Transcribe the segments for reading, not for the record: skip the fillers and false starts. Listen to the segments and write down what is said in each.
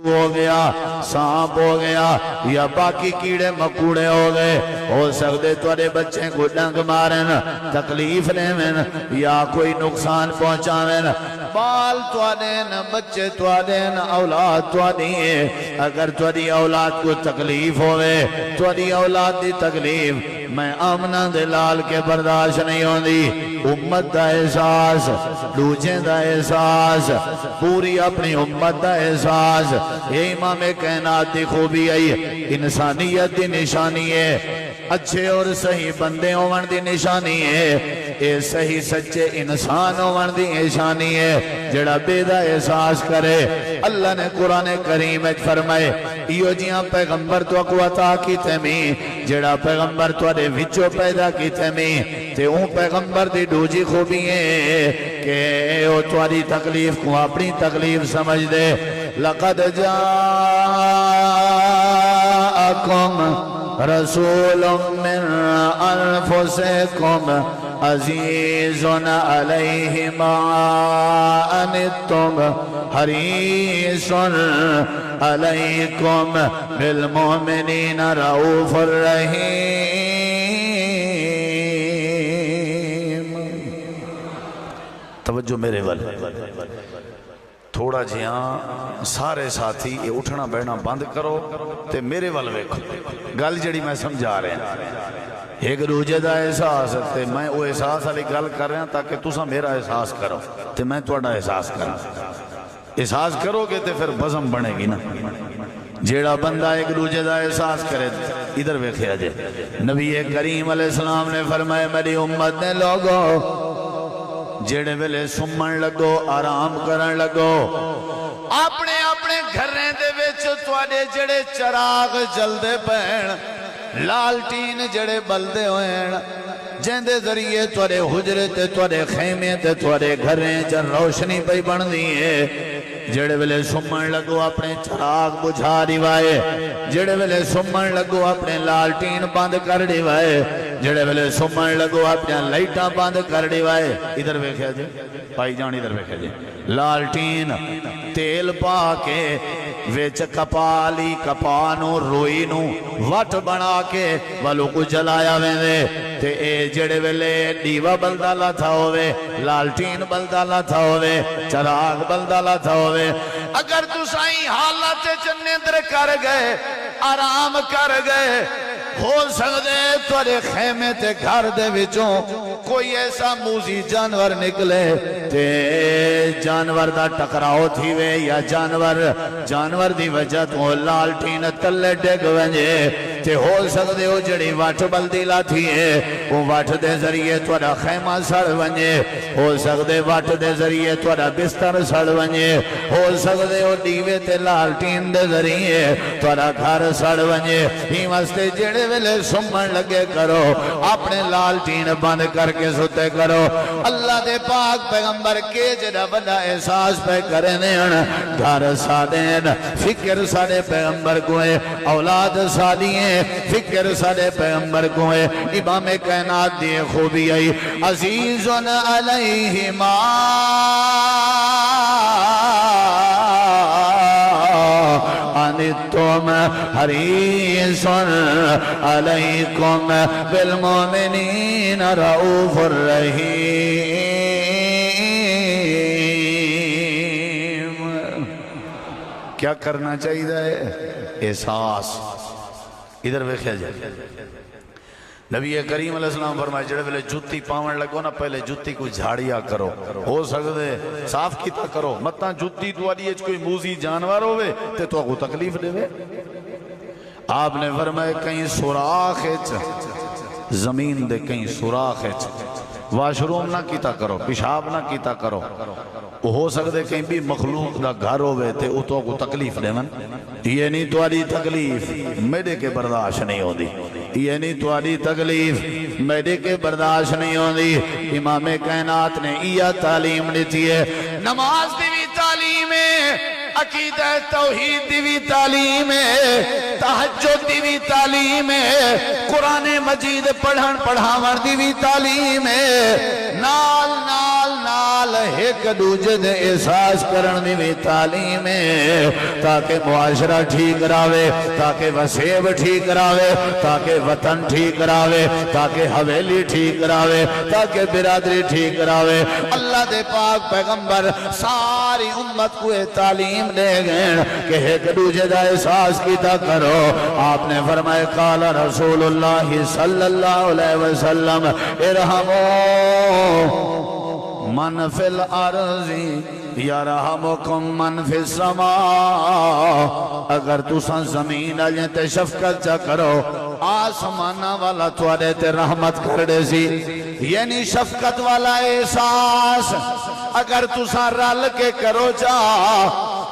ہو گیا، سانپ ہو گیا یا باقی کیڑے مکوڑے ہو گئے، ہو سکتے تھوڑے بچے کو ڈنگ مارن، تکلیف لین یا کوئی نقصان پہنچاوین، بال توڑین، بچے توڑین، اولاد توڑین۔ اگر توڑی اولاد کو تکلیف ہوئے، توڑی اولاد دی تکلیف میں آمنہ دلال کے برداشت نہیں ہوندی۔ امت دا احساس، دوجیں دا احساس، پوری اپنی امت دا احساس، یہ امام کائنات دی خوبی ہے، انسانیت دی نشانی ہے، اچھے اور صحیح بندے ہون دی نشانی ہے، اے صحیح سچے انسان ہون دی نشانی ہے، جڑا بے دا احساس کرے۔ اللہ نے قرآن کریم میں فرمائے ایو جیاں پیغمبر تو کو عطا کی تیمی، جڑا پیغمبر تو دے وچو پیدا کی تیمی، تے اون پیغمبر دی دوجی خوبی ہے کہ او تواری تکلیف کو اپنی تکلیف سمجھ دے۔ لقد جاءکم رسول من انفسکم عزیز علیہ ما عنتم حریص علیکم بالمؤمنین رؤوف الرحیم۔ توجہ میرے وال تھوڑا جیاں سارے ساتھی یہ اٹھنا بیٹھنا بند کرو تے میرے وال ویکھو، گل جڑی میں سمجھا رہے ہیں ایک دوجے دا احساس تے میں وہ احساس والی گل کر رہا تاکہ تساں میرا احساس کرو تے میں تہاڈا احساس کراں۔ احساس کرو گے تے پھر بزم بنے گی نا۔ جیڑا بندہ ایک دوجے دا احساس کرے ادھر ویکھیا جے، نبی کریم علیہ السلام نے فرمایا میری امت نے لوگو جیڑے ویلے سمن لگو، آرام کرن لگو، اپنے اپنے گھریں دے وچ تواڈے جڑے چراغ جلدے پین، لالٹین جڑے بلدے ہوئیں، جن دے ذریعے تواڈے حجرے تے تواڈے خیمے تے تواڈے گھریں چ روشنی پئی بندی ہے، جڑے ویلے سمن لگو اپنے چراغ بجھا دیوائے، جڑے ویلے سمن لگو اپنے لالٹین بند کر دیوائے، جڑے ویلے سمن لگو اپنے لائٹاں بند کر دیوائے۔ ادھر ویکھیا جے بھائی جان، ادھر ویکھیا جے، لالٹین تیل پا کے ویچ کپالی کپانو روئی نو وٹ بنا کے والو کو جلایا ویندے تے اے جڑے ویلے دیوا بلدا لاتا ہوئے، لالٹین بلدا لاتا ہوئے، چراغ بلدا لاتا ہوئے، اگر تو سائیں حالات جنت کر گئے، آرام کر گئے، ہو سکتے تورے خیمے تے گھر دے وچوں کوئی ایسا موزی جانور نکلے تے جانور دا ٹکراؤ تھی وے یا جانور دی وجہ تو لالٹین تلے ڈگ ونجے تے ہو سکتے ہو جڑی واٹھ بلدی لاتی ہے وہ واٹھ دے ذریعے تورا خیمہ سڑ ونجے، ہو سکتے واٹھ دے ذریعے تورا بستر سڑ ونجے، ہو سکتے ہو دیوے تے لالٹین دے ذریعے تورا گھر سڑ ونجے۔ ہی واسطے جڑے ویلے سمن لگے کرو اپنے لالٹین بند کر کے ستے کرو۔ اللہ دے پاک پیغمبر کے جڑا بڑا احساس پہ کرے نین، گھر سادین فکر ساڑے پیغمبر کو ہے، اولاد سادین فکر ساڑے پیغمبر کو ہے۔ امام کائنات دی خوبی آئی عزیز علیہ ما عنتم حریص علیکم بالمؤمنین رؤوف الرحیم۔ کیا کرنا چاہیے؟ احساس۔ ادھر ویکھیا جائے، نبی کریم علیہ السلام فرمائے جڑے ویلے جُتی پاون لگو نا پہلے جُتی کو جھاڑیا کرو، ہو سکتے صاف کیتا کرو، متاں جُتی تو آدھی کوئی موزی جانور ہوئے تے تو کو تکلیف دے وے۔ آپ نے فرمائے کہیں سوراخ زمین دے کہیں سوراخ واشروم نہ کیتا کرو، پیشاب نہ کیتا کرو، ہو سکتے کہیں بھی مخلوق دا گھر ہوئے تے اتو کو تکلیف دے من، یہ نہیں تواری تکلیف میرے کے برداشت نہیں ہو دی، یہ نہیں تواری تکلیف میرے کے برداشت نہیں ہو دی۔ امام کائنات نے یہ تعلیم دیتی ہے، نماز دی بھی تعلیم ہے، عقیدہ توحید دی بھی تعلیم ہے، تہجد دی بھی تعلیم ہے، قرآن مجید پڑھاون دی بھی تعلیم ہے، نال نال نال نال ایک دوجے دے احساس کرن دی بھی تعلیم ہے تاکہ معاشرہ ٹھیک راوے تاکہ وسیب ٹھیک راوے تاکہ وطن ٹھیک راوے تاکہ حویلی ٹھیک راوے تاکہ برادری ٹھیک راوے اللہ دے پاک پیغمبر ساری امت کو تعلیم دے گئے کہ ایک دوجے دا احساس کیتا کرو آپ نے فرمائے قال رسول اللہ صلی اللہ علیہ وسلم ارحمو من فی الارض یرحمکم من فی السماء اگر تساں زمین آجیں تے شفقت چا کرو آسمانہ والا توارے تے رحمت کردے سی یعنی شفقت والا احساس اگر تساں رل کے کرو چا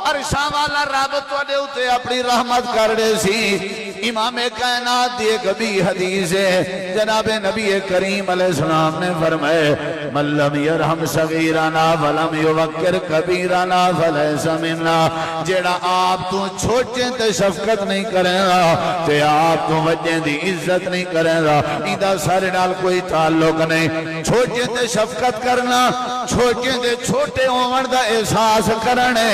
عرشاں والا رب توڑے ہوتے اپنی رحمت کردے سی امام کائنات دی کبھی حدیث ہے جناب نبی کریم علیہ السلام نے فرمائے من لم یرحم صغیرنا ولم یوکر کبیرنا فلیس منا جیڑا آپ تو چھوٹے تے شفقت نہیں کریں گا تے آپ تو وجہ دی عزت نہیں کریں گا ایدہ سارے نال کوئی تعلق نہیں چھوٹے تے شفقت کرنا چھوٹے تے چھوٹے ہومن دا احساس کرنے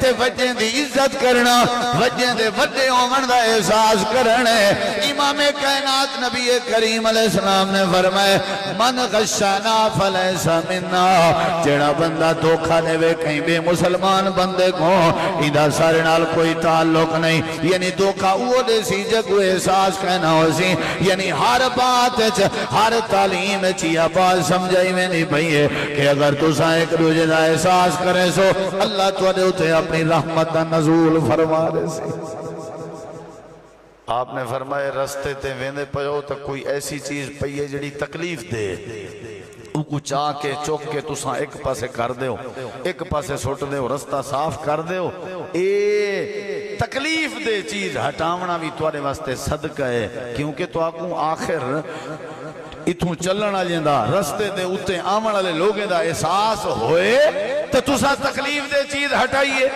تے وجہ دی عزت کرنا وجہ دے وڈے ہومن دا احساس کرنے امام کائنات نبی کریم علیہ السلام نے فرمائے من غشانا فلیس منا جیڑا بندہ دھوکھا دے وے کہیں بے مسلمان بندے کو ایدہ سارے نال کوئی تعلق نہیں یعنی دھوکھا وہ دے سی جگو احساس کہنا ہو سی یعنی ہر بات ہر تعلیم چیا بات سمجھائی میں نہیں پہیے کہ اگر تو سا ایک دوجہ دا احساس کریں سو اللہ تو دے ہوتے اپنی رحمت دا نزول فرما دے سی آپ نے فرمائے رستے تے ویندے پہو تو کوئی ایسی چیز پہیے جڑی تکلیف دے کو چاہ کے چوک کے تساں ایک پاسے کر دے ہو ایک پاسے سوٹ دے ہو رستہ صاف کر دے ہو اے تکلیف دے چیز ہٹاونا بھی توارے واسطے صدقہ ہے کیونکہ تو آکوں آخر اتھوں چلنا جیندہ رستے دے اتے آمن والے لوگیں دا احساس ہوئے تو تساں تکلیف دے چیز ہٹائیے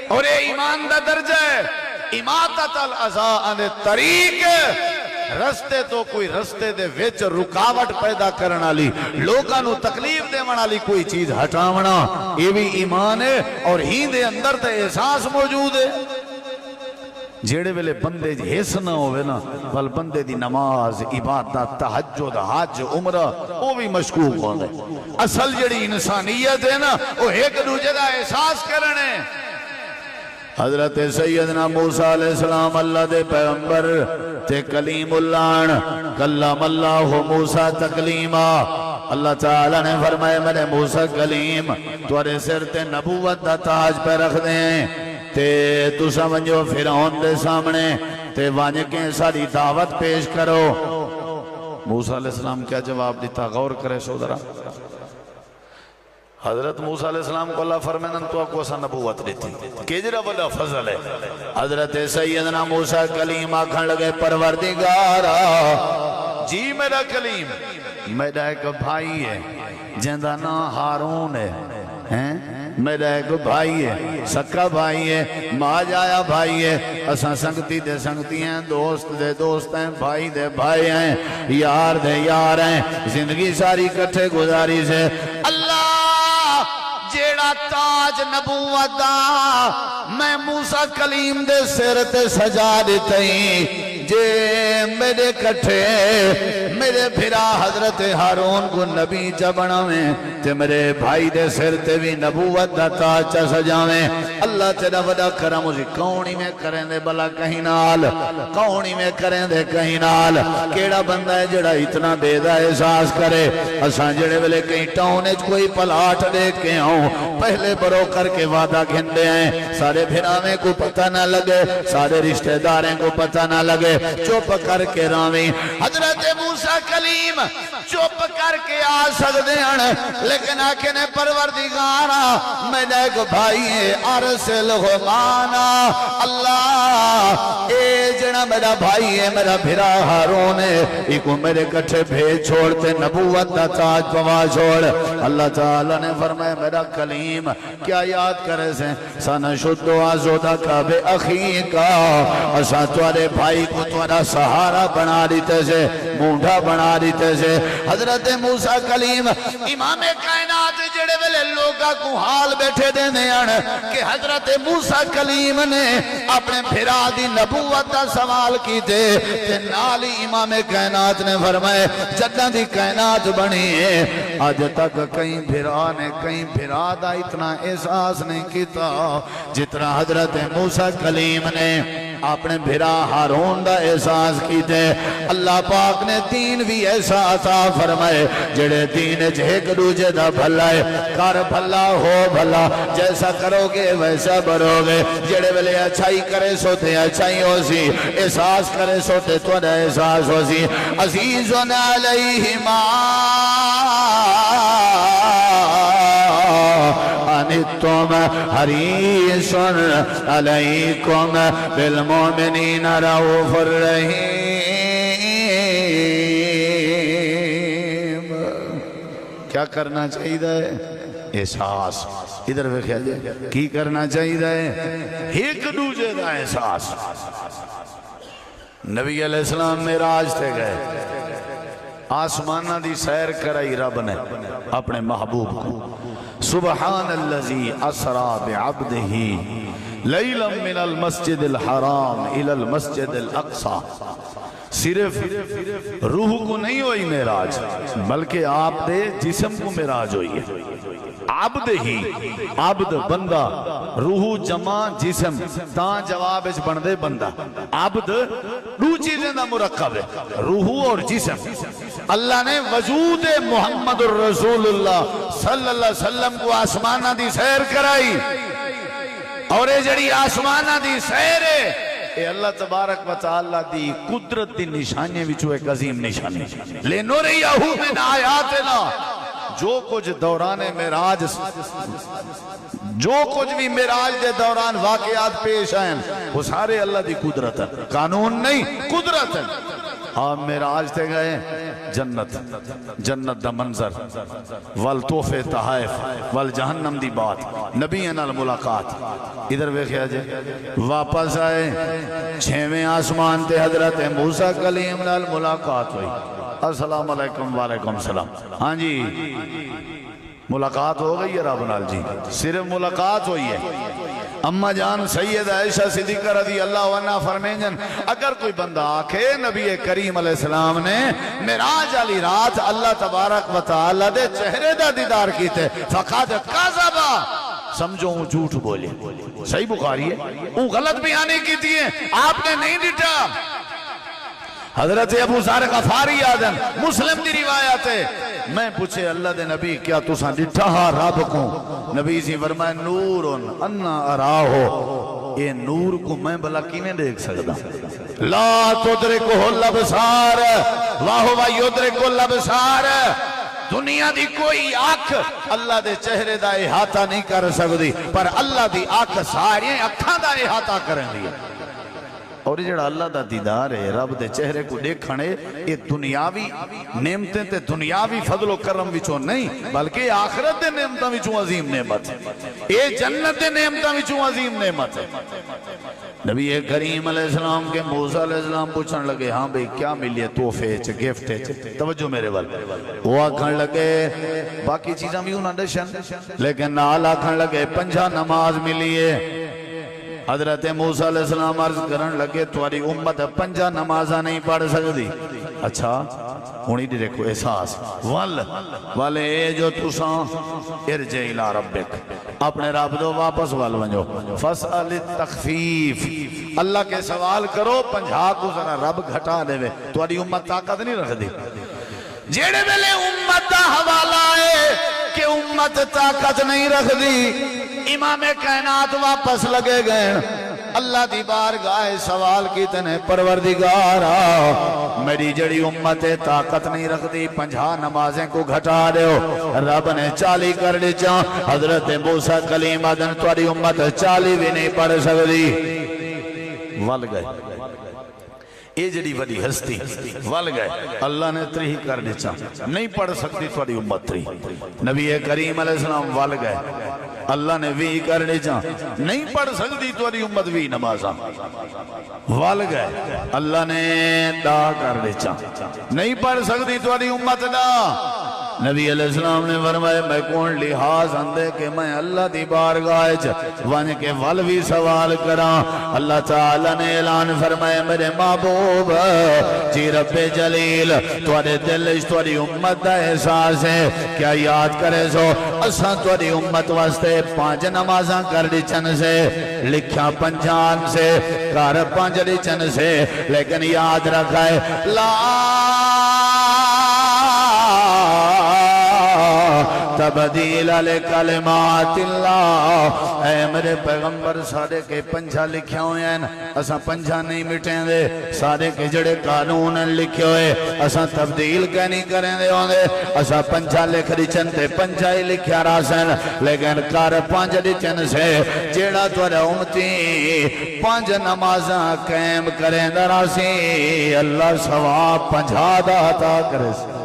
اور اے ایمان دا درجہ ہے اماتت العزا عن الطریق رستے تو کوئی رستے دے ویچ رکاوٹ پیدا کرنا لی لوگاں نو تکلیف دے منا لی کوئی چیز ہٹاونا یہ بھی ایمان ہے اور ہی دے اندر تے احساس موجود ہے جیڑے ویلے بندے حس نہ ہوئے نا بل بندے دی نماز عبادت تہجد حج عمرہ وہ بھی مشکوک ہوں دے اصل جڑی انسانیت ہے نا وہ ایک دوجہ دا احساس کرنے حضرت سیدنا موسیٰ علیہ السلام اللہ دے پیغمبر تے کلیم اللہ کلم اللہ موسیٰ تکلیما اللہ تعالیٰ نے فرمائے میں نے موسیٰ کلیم توارے سر تے نبوت دا تاج پہ رکھ دیں تے تو سمجھو فرعون دے سامنے تے وانج کے ساری دعوت پیش کرو موسیٰ علیہ السلام کیا جواب دیتا غور کرے سودرہ حضرت موسیٰ علیہ السلام کو اللہ فرمینن تو آپ کو ایسا نبوت دیتی کیجرہ بڑا فضل ہے حضرت سیدنا موسیٰ کلیم آکھن لگے پروردگارا جی میرا کلیم میرا ایک بھائی ہے جندہ نا ہارون ہے میرا ایک بھائی ہے سکا بھائی ہے ماں جایا بھائی ہے اساں سنگتی دے سنگتی ہیں دوست دے دوست ہیں بھائی دے بھائی ہیں یار دے یار ہیں زندگی ساری کٹھے گزاری سے اللہ جیڑا تاج نبوت دا میں موسیٰ کلیم دے سر تے سجا دیتے ہیں جے میرے کٹھے میرے بھرا حضرت ہارون کو نبی جبنا میں تے میرے بھائی دے سر تے بھی نبوت دا تاج چا سجا میں اللہ تیرا وڈا کرم اسی کونی میں کریں دے بلا کہیں نال کونی میں کریں دے کہیں نال کیڑا بندہ ہے جڑا اتنا بے دا احساس کرے اساں جڑے ویلے کہیں ٹاؤنے کوئی پلاٹ دیکھ کے ہوں پہلے برو کر کے وعدہ گھندے ہیں سارے بھرامے کو پتہ نہ لگے سارے رشتہ داریں کو پتہ نہ لگے چوپ کر کے راویں حضرت موسیٰ کلیم چوپ کر کے آ سکتے ہیں لیکن آکھنے پروردگارا میرا ایک بھائی ہے ارسل ہو مانا اللہ اے جنا میرا بھائی ہے میرا بھرا ہارون ہے ایکو میرے کٹھے بھیج چھوڑتے نبوت دا تاج پوا چھوڑ اللہ تعالیٰ نے فرمایا میرا کلیم کیا یاد کرے سے سنشدو آزودا کا بے اخی کا اسا توارے بھائی کو تمہارا سہارا بنا دیتے سے، مونڈا بنا دیتے سے۔ حضرت موسیٰ کلیم امام کائنات جڑے ویلے لوگا کو حال بیٹھے دینے آن کہ حضرت موسیٰ کلیم نے اپنے بھرا دی نبوت دا سوال کی تے نالی امام کائنات نے فرمائے جدہ دی کائنات بنی ہے آج تک کہیں بھرا نے کہیں بھرا دا اتنا احساس نہیں کیتا جتنا حضرت موسیٰ کلیم نے اپنے بھرا ہارون دا احساس کیتے۔ اللہ پاک نے دین بھی ایسا عطا فرمائے جڑے دین جھیک دوجہ دا بھلا ہے، کر بھلا ہو بھلا، جیسا کرو گے ویسا برو گے، جڑے بلے اچھائی کرے سوتے اچھائی ہو سی، احساس کرے سوتے تو نہ احساس ہو سی۔ عزیزن علیہما انتم حریص علیکم بالمؤمنین رؤوف الرحیم۔ کیا کرنا چاہیے؟ احساس۔ ادھر ویکھیا جی کی کرنا چاہیے؟ ایک دوجے دا احساس۔ نبی علیہ السلام معراج تے گئے، آسمانہ دی سیر کرائی رب نے اپنے محبوب کو۔ سبحان اللذی اسرا بعبدہ لیلا من المسجد الحرام الى المسجد الاقصی۔ صرف روح کو نہیں ہوئی معراج بلکہ آپ دے جسم کو معراج ہوئی ہے۔ عبد ہی عبد بندہ، روح جمع جسم، تاں جواب اچ بندے بندہ۔ عبد دو چیزیں دا مرکب ہے، روح اور جسم۔ اللہ نے وجود محمد الرسول اللہ صلی اللہ علیہ وسلم کو آسمانہ دی سیر کرائی، اور یہ جڑی آسمانہ دی سیر ہے اے اللہ تبارک و تعالیٰ دی قدرت دی نشانی وچوں ایک عظیم نشانی۔ لِنُرِيَهُ مِنْ آیاتنا، جو کچھ دوران معراج، جو کچھ بھی معراج دے دوران واقعات پیش آئیں وہ سارے اللہ دی قدرت ہے، قانون نہیں، قدرت ہے۔ آپ معراج تے گئے، جنت جنت دا منظر، والتوفے تحائف، والجہنم دی بات، نبی انال ملاقات۔ ادھر ویکھیا جے واپس آئے، چھویں آسمان تے حضرت موسیٰ کلیم نال ملاقات ہوئی۔ السلام علیکم وعلیکم السلام۔ ہاں جی ملاقات ہو گئی ہے رب نال جی، صرف ملاقات ہوئی ہے۔ اما جان سید عائشہ صدیقہ رضی اللہ عنہ فرمائیں اگر کوئی بندہ آکھے نبی کریم علیہ السلام نے معراج علی رات اللہ تبارک و تعالی دے چہرے دا دیدار کیتے فقط کذبا، سمجھو ہوں جھوٹ بولے۔ صحیح بخاری ہے، وہ غلط بیانی کی تھی ہے، آپ نے نہیں ڈٹا۔ حضرت ابو ذر غفاری آدم مسلم دی روایت ہے، میں پوچھے اللہ دے نبی کیا تساں ڈٹھا ہا رب کو؟ نبی سی فرمائے نورن انا اراہو، اے نور کو میں بلا کیویں دیکھ سکدا؟ لا تدرکہ الابصار وہو یدرک الابصار، دنیا دی کوئی آنکھ اللہ دے چہرے دا احاطہ نہیں کر سکتی، پر اللہ دی آنکھ ساری اکھاں دا احاطہ کریں دی۔ اور یہ جڑا اللہ دا دیدار ہے، رب دے چہرے کو دیکھنے، یہ دنیاوی نعمتیں تے دنیاوی فضل و کرم وچوں نہیں بلکہ آخرت دے نعمتاں وچوں عظیم نعمت ہے، یہ جنت دے نعمتاں وچوں عظیم نعمت ہے۔ نبی کریم علیہ السلام کے موسیٰ علیہ السلام پوچھن لگے ہاں بھئی کیا ملیے تحفے چ گفٹ چ؟ توجہ میرے وال، وہ آکھن لگے باقی چیزاں بھی انہاں دشن، لیکن نال آکھن لگے 5 نماز ملیے۔ حضرت موسیٰ علیہ السلام عرض کرن لگے تمہاری امت 5 نمازہ نہیں پڑھ سکتی۔ اچھا ہونی دی دیکھو احساس والے جو تساں ارجع الى ربک، اپنے رب دو واپس وال ونجو، فاسأل التخفیف، اللہ کے سوال کرو 50 کو ذرا رب گھٹا دے وے، تمہاری امت طاقت نہیں رکھ دی۔ جیڑے ویلے امت دا حوالہ ہے کہ امت طاقت نہیں رکھ دی، امام کائنات واپس لگے گئے، اللہ دی بارگاہ سوال کی تنے پروردگارا میری جڑی امت طاقت نہیں رکھ دی 50 نمازیں کو گھٹا دیو، رب نے 40 کر دی چاں، حضرت موسیٰ کلیم آدن تواری امت 40 بھی نہیں پڑھ سکتی، ول گئے۔ یہ جڑی وڈی ہستی ول گئے، اللہ نے 3 کر دی چاں، نہیں پڑھ سکتی تواری امت 3۔ نبی کریم علیہ السلام ول گئے، اللہ نے بھی کرنے چاہ نہیں پڑھ سکتی تاری امت بھی نمازاں وال گئے اللہ نے دا کرنے چاہ نہیں پڑھ سکتی تاری امت دا نبی علیہ السلام نے فرمایا میں کون لحاظ اندے کہ میں اللہ دی بارگاہ ون کے ول بھی سوال کراں اللہ تعالیٰ نے اعلان فرمایا میرے محبوب جی رب جلیل تواڈے دل وچ تواڈی امت دا احساس ہے کیا یاد کرے سو اساں تواڈی امت واسطے 5 نمازاں کر دچن سے لکھا 5 سے گھر 5 دچن سے لیکن یاد رکھا ہے لا تبدیل لکلمات اللہ اے میرے پیغمبر سارے کے 5 لکھے ہوئے ہیں اساں 5 نہیں مٹیں دے سارے کے جڑے قانون لکھے ہوئے اساں تبدیل کے نہیں کریں دے ہوندے اساں 5 لکھ رچن تے 5 ہی لکھیا راسن لیکن کار 5 رچن سے جیڑا توڑا امتی 5 نمازاں قائم کریں دراسی اللہ ثواب 50 دا عطا کرے سے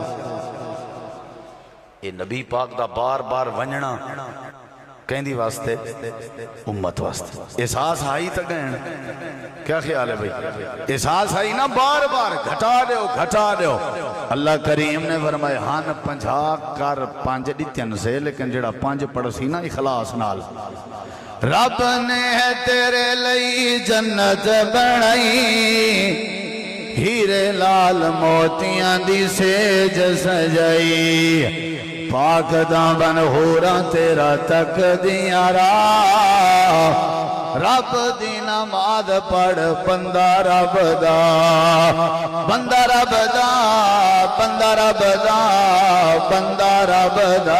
یہ نبی پاک دا بار بار ونجنا کہیں دی واسطے امت واسطے احساس آئی تک گئے کیا خیال ہے بھئی احساس آئی نا بار بار گھٹا دیو اللہ کریم نے فرمائے ہاں 50 کر 5 دیتین سے لیکن جڑا 5 پڑسی نا اخلاص نال رب نے تیرے لئی جنت بنائی ہیرے لال موتیاں دی سیج سجائی پاک دامن ہورا تیرا تک دیا راہ رب دی نماز پڑھ بندہ رب دا بندہ رب دا بندہ رب دا بندہ رب دا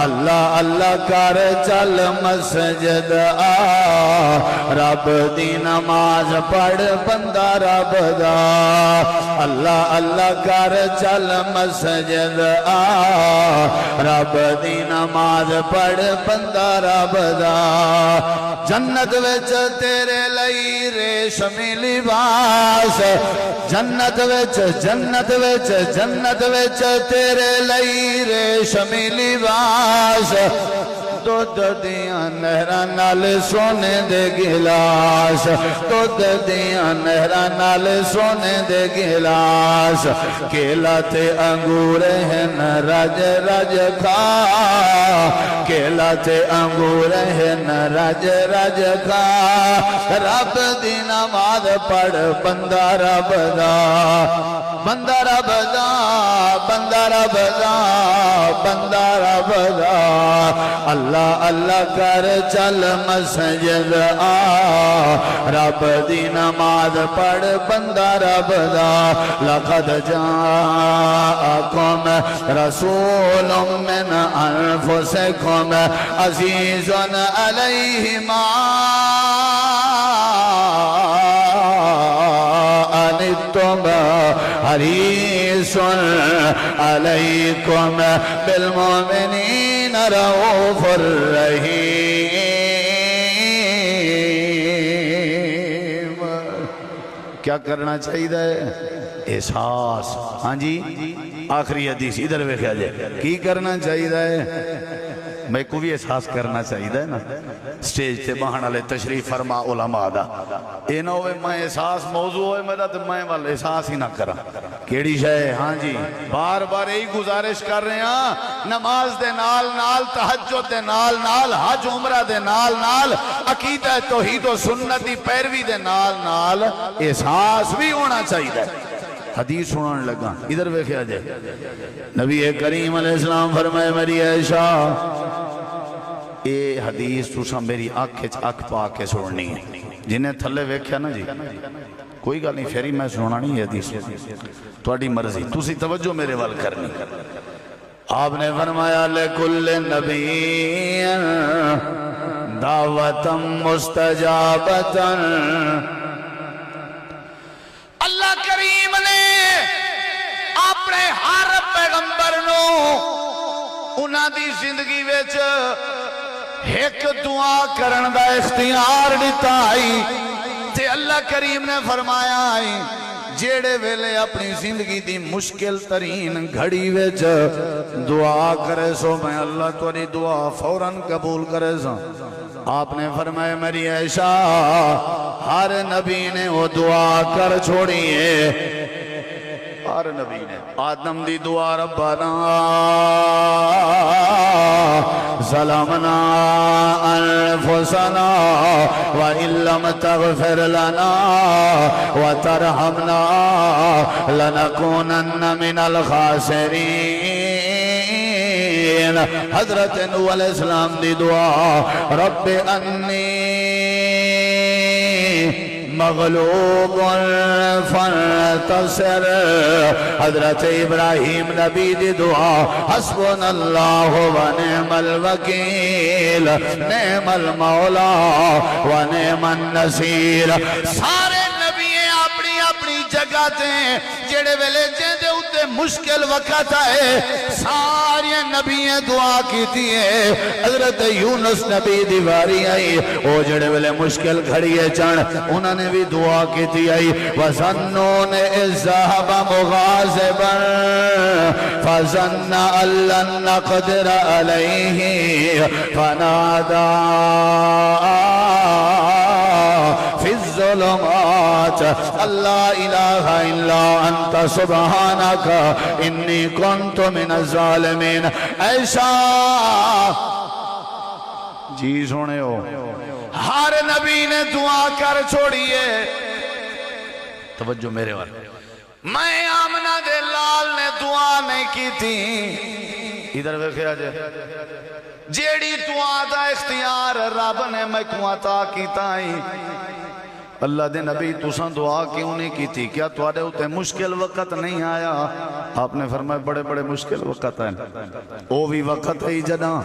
اللہ اللہ کر چل مسجد آ رب دی نماز پڑھ بندہ رب دا اللہ اللہ کر چل مسجد آ رب دی نماز پڑھ بندہ رب دا جنت وچ تیرے لئی ریشمی لباس جنت وچ تیرے لئی ریشمی لباس دودھ دیاں نہراں نال سونے دے گلاس دودھ دیاں نہراں نال سونے دے گلاس کیلا تے انگور ہیں رج رج کھا کیلا تے انگور ہیں رج رج کھا رب دی نماز پڑھ بندہ رب دا بندہ رب دا بندہ رب دا بندہ رب دا اللہ اللہ کر چل مسجد آ رب دی نماز پڑھ بندہ رب دا لقد جاءکم رسول من انفسکم عزیز علیہ ما انتم حریص علیکم بالمؤمنین رؤوف الرحیم کیا کرنا چاہیے احساس ہاں جی آخری حدیث ادھر ویکھیا جائے کی کرنا چاہیے میں کو بھی احساس کرنا چاہیے نا سٹیج تے بہن والے تشریف فرما علماء دا اے نہ ہوئے میں احساس موضوع ہوئے میرا تو میں والا احساس ہی نہ کرا کیڑی شے ہاں جی بار بار یہی گزارش کر رہے ہیں نماز دے نال نال تہجد دے نال نال حج عمرہ دے نال نال عقیدہ توحید و سنت دی پیروی دے نال نال احساس بھی ہونا چاہیے حدیث سنان لگا ادھر ویکھیا جائے نبی کریم علیہ السلام فرمائے میری عائشہ اے حدیث تساں میری آنکھ پا کے سننی ہے جنہیں تھلے ویکھیا نا جی کوئی گل نہیں پھر ہی میں سننا نہیں ہے حدیث تہاڈی مرضی تسی توجہ میرے وال کرنی آپ نے فرمایا لکل نبی دعوتا مستجابتا اللہ کریم نے اپنے ہر پیغمبر نو انہاں دی زندگی وچ ایک دعا کرن دا اختیار دیتا آئی تے اللہ کریم نے فرمایا آئی جیڑے ویلے اپنی زندگی دی مشکل ترین گھڑی وچ دعا کرے سو میں اللہ تیری دعا فوراً قبول کرے سو آپ نے فرمایا میری عائشہ ہر نبی نے وہ دعا کر چھوڑی ہے ہر نبی نے آدم دی دعا ربنا ظلمنا انفسنا وَإِن لَّمْ تَغْفِرْ لَنَا وَتَرْحَمْنَا لَنَكُونَنَّ مِنَ الْخَاسِرِينَ حضرت نوح علیہ السلام دی دعا رب انی مغلوب فانتصر حضرت ابراہیم نبی دی دعا حسبنا اللہ و نعم الوکیل نعم المولا و نعم النصیر سارے نبی اپنی اپنی جگہ تے جڑے ویلے جیندے اتے مشکل وقت آئے ساری نبی دعا کی تھی حضرت یونس نبی دیواری آئی او جڑے ویلے مشکل گھڑی ہے چان انہوں نے بھی دعا کی تھی آئی وَظَنُّونَ إِذْ ذَهَبَ مُغَاضِبًا فَظَنَّ أَن لَّن نَّقْدِرَ عَلَيْهِ فَنَادَىٰ فِي الظُّلُمَاتِ اللہ الہ الا انت سبحانک انی کنت من الظالمین ایسا جی سونے ہو ہر نبی نے دعا کر چھوڑیے توجہ میرے والے میں آمنہ دے لال نے دعا نہیں کی تھی ادھر ویکھے آجے جیڑی دعا دا اختیار رب نے میں کو عطا کیتا ہی اللہ دے نبی تُساں دعا کیوں نہیں کی تھی کیا تواڈے ہوتے مشکل وقت نہیں آیا آپ نے فرمایا بڑے بڑے مشکل وقت ہیں او بھی وقت ہے جداں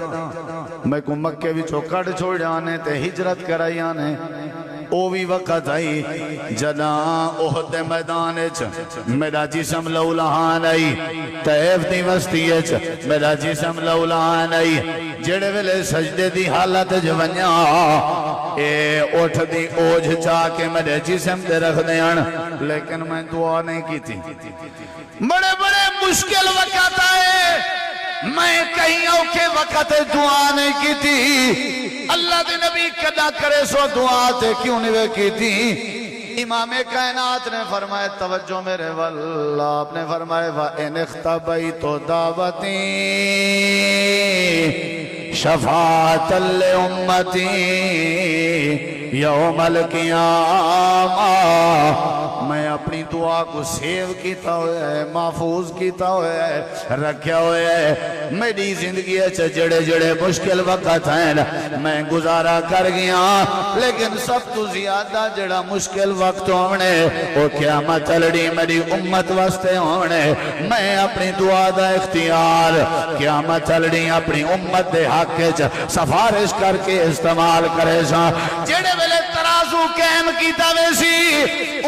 میں کو مکے بھی چوکڑ چھوڑ جانے تے ہجرت کرائی آنے او بھی وقت آئی جداں احد میدان میرا جسم لولہان آئی طیف دی وسطی میرا جسم لولہان آئی جڑے ویلے سجدے دی حالت جونیا اے اٹھ دی اوجھ چاہ کے میرے جسم دے رکھ دیان لیکن میں دعا نہیں کی تھی بڑے بڑے مشکل وقت آئے میں کہیں اوکے وقت دعا نہیں کی تھی اللہ دے نبی کدا کرے سو دعا تے کیوں نہیں کی تھی امام کائنات نے فرمایا توجہ میرے واللہ آپ نے فرمایا وَإِنِ اخْتَبَيْتُ دَعْوَتِي شفاعة لأمتي یوم القیامہ میں اپنی دعا کو سیو کیتا ہوئے ہے محفوظ کیتا ہوئے ہے رکھیا ہوئے ہے میری زندگی جڑے جڑے مشکل وقت ہیں میں گزارا کر گیا لیکن سب تو زیادہ جڑا مشکل وقت ہونے وہ قیامت لڑی میری امت واسطے ہونے میں اپنی دعا دا اختیار قیامت لڑی اپنی امت دے حق سفارش کر کے استعمال کرے سا جڑے ویلے ترازو قائم کیتا ویسی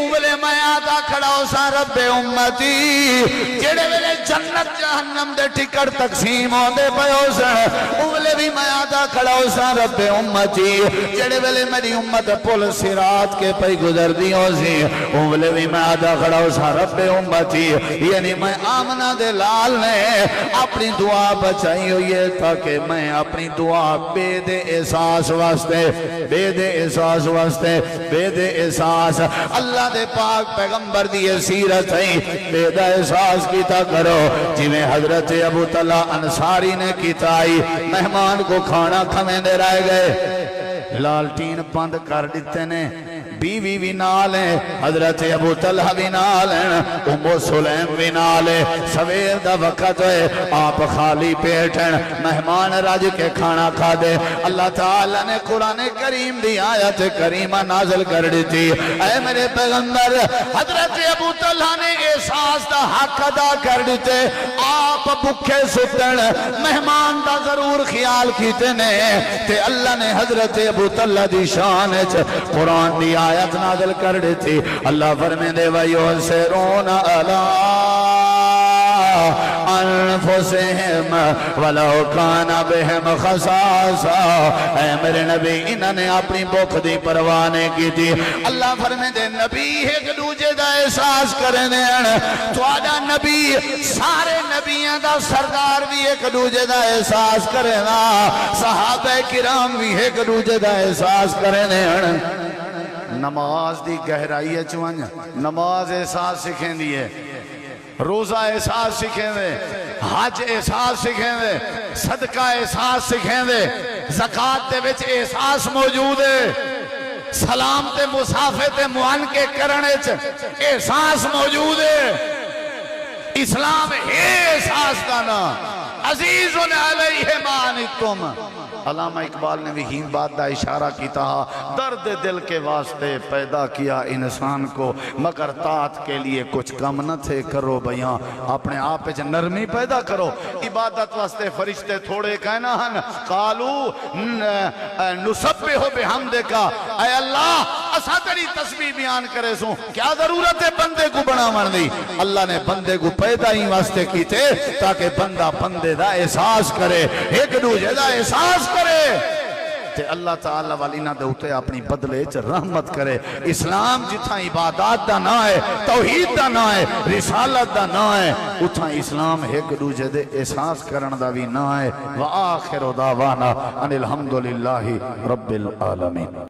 اولے میں آدھا کھڑا ہو سا رب امتی جڑے ویلے جنت جہنم دے ٹکٹ تقسیم ہو دے پہ ہو سا اولے بھی میں آدھا کھڑا ہو سا رب امتی جڑے ویلے میری امت پل سرات کے پہ گزر دی ہو سی اولے بھی میں آدھا کھڑا ہو سا رب امتی یعنی میں آمنہ دے لال نے اپنی دعا بچائی ہوئی ہے تاکہ میں اپنی دعا بے دے احساس واسطے بے دے احساس واسطے بے دے احساس اللہ دے پاک پیغمبر دیئے سیرت ہیں بے دے احساس کیتا کرو جنہیں حضرت ابو طلحہ انصاری نے کیتا آئی مہمان کو کھانا کھمیں دے رائے گئے لالٹین پند کر دیتے نے بیوی بھی نال ہے حضرت ابو طلحہ بھی نال ہے ام سلیم بھی نال ہے سویر دا وقت ہے آپ خالی پیٹ ہیں مہمان راج کے کھانا کھا دے اللہ تعالیٰ نے قرآن کریم دی آیت کریمہ نازل کر دی تھی اے میرے پیغمبر حضرت ابو طلحہ نے احساس دا حق ادا کر دیتے آپ بکھے ستن مہمان دا ضرور خیال کیتے نے تے اللہ نے حضرت ابو طلحہ دی شان قرآن دی آیت نازل کر دیتی اللہ فرمائے دے وَيُسِرُونَ عَلَىٰ انفسہم ولو کان بہم خصاصا، اے میرے نبی انہوں نے اپنی بھوک دی پرواہ نہیں کی تھی۔ اللہ فرمائے دے نبی ایک دوجے دا احساس کرنے ہیں، تو آدھا نبی سارے نبیوں دا سردار بھی ایک دوجے دا احساس کرنا، صحابہ کرام بھی ایک دوجے دا احساس کرنے ہیں۔ نماز دی گہرائی چوانیا، نماز احساس سکھیں دیئے، روزہ احساس سکھیں دے، حج احساس سکھیں دے، صدقہ احساس سکھیں دے، زکاة دے وچ احساس موجود ہے، سلام تے مسافے تے معان کے کرنے چ احساس موجود ہے۔ اسلام احساس کا نا عزیز علیہ ما عنتم۔ علامہ اقبال نے بھی ہی بات دا اشارہ کی تھا، درد دل کے واسطے پیدا کیا انسان کو، مگر طاعت کے لیے کچھ کم نہ تھے کرو بیاں، اپنے آپ پہ نرمی پیدا کرو۔ عبادت واسطے فرشتے تھوڑے کہنا ہن، قالو نسبح بحمدکا، اے اللہ اسا تیری تسبیح بیان کرے سوں، کیا ضرورت ہے بندے کو بنا من دی؟ اللہ نے بندے کو پیدا ہی واسطے کی تھے تاکہ بندہ بندے دا احساس کرے، ایک دوجے دا احساس کرے تے اللہ تعالیٰ والینا دے اتے اپنی بدلے چ رحمت کرے۔ اسلام جتھا عبادات دا نہ ہے، توحید دا نہ ہے، رسالت دا نہ ہے، اتھا اسلام ایک دوجے دے احساس کرن دا بھی نہ ہے۔ وآخر دعوانا ان الحمدللہ رب العالمین۔